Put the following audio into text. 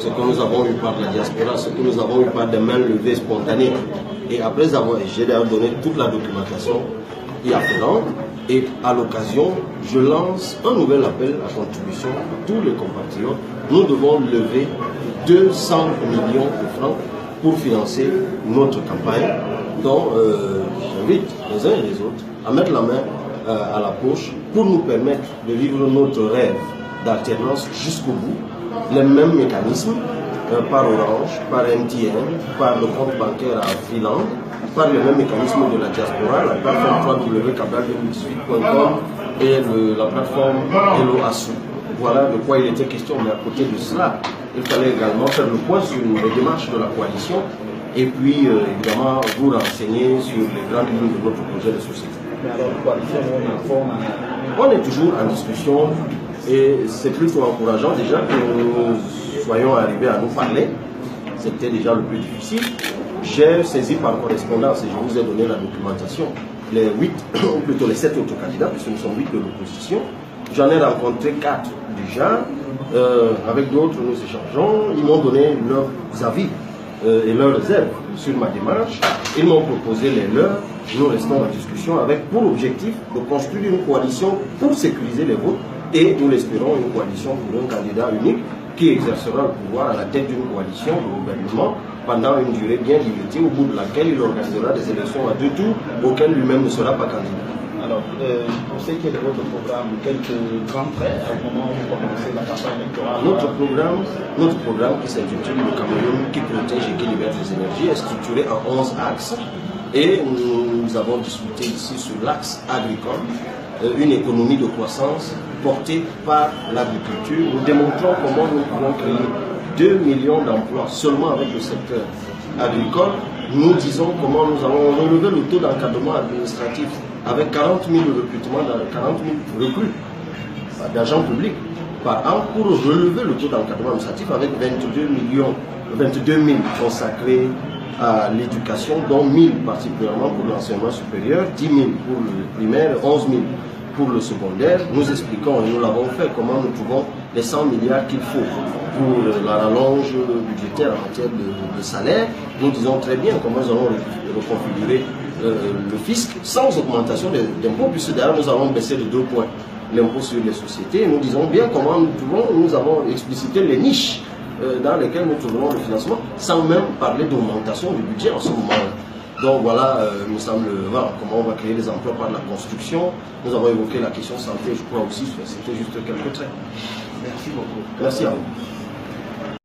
ce que nous avons eu par la diaspora, ce que nous avons eu par des mains levées spontanées. Et après avoir, j'ai d'ailleurs donné toute la documentation y afférente. Et à l'occasion, je lance un nouvel appel à contribution à tous les compatriotes. Nous devons lever 200 millions de francs pour financer notre campagne. Donc, j'invite les uns et les autres à mettre la main à la poche pour nous permettre de vivre notre rêve d'alternance jusqu'au bout. Les mêmes mécanismes par Orange, par MTN, par le compte bancaire à Finlande, par le même mécanisme de la diaspora, la plateforme www.cabral2018.com et la plateforme Hello Assou. Voilà de quoi il était question, mais à côté de cela, il fallait également faire le point sur les démarches de la coalition et puis évidemment vous renseigner sur les grandes lignes de notre projet de société. Mais alors, coalition, on est toujours en discussion et c'est plutôt encourageant déjà que nous soyons arrivés à nous parler. C'était déjà le plus difficile. J'ai saisi par correspondance et je vous ai donné la documentation les 8, ou plutôt les 7 autres candidats, puisque nous sommes 8 de l'opposition. J'en ai rencontré 4 déjà. Avec d'autres, nous échangeons. Ils m'ont donné leurs avis et leurs réserves sur ma démarche. Ils m'ont proposé les leurs. Nous restons en discussion avec pour objectif de construire une coalition pour sécuriser les votes et nous l'espérons une coalition pour un candidat unique qui exercera le pouvoir à la tête d'une coalition de gouvernement pendant une durée bien limitée au bout de laquelle il organisera des élections à 2 tours auxquelles lui-même ne sera pas candidat. Alors, vous savez quel est votre programme, quelques grands traits au moment où vous commencez la campagne électorale? Notre programme qui s'intitule Le Cameroun qui protège et qui libère les énergies est structuré en 11 axes et nous avons discuté ici sur l'axe agricole, une économie de croissance portée par l'agriculture. Nous démontrons comment nous pouvons créer 2 millions d'emplois seulement avec le secteur agricole. Nous disons comment nous allons relever le taux d'encadrement administratif avec 40 000 recrutements, 40 000 recrues d'agents publics par an pour relever le taux d'encadrement administratif avec 22 000 consacrés à l'éducation, dont 1 000 particulièrement pour l'enseignement supérieur, 10 000 pour le primaire, 11 000 pour le secondaire. Nous expliquons, et nous l'avons fait, comment nous trouvons les 100 milliards qu'il faut pour la rallonge budgétaire en matière de salaire. Nous disons très bien comment nous allons reconfigurer le fisc sans augmentation d'impôts, puisque d'ailleurs nous avons baissé de 2 points l'impôt sur les sociétés. Nous disons bien comment nous avons explicité les niches dans lesquelles nous trouverons le financement, sans même parler d'augmentation du budget en ce moment-là. Donc voilà, nous semble, voilà, comment on va créer des emplois par la construction. Nous avons évoqué la question santé, je crois aussi, c'était juste quelques traits. Merci beaucoup. Merci à vous.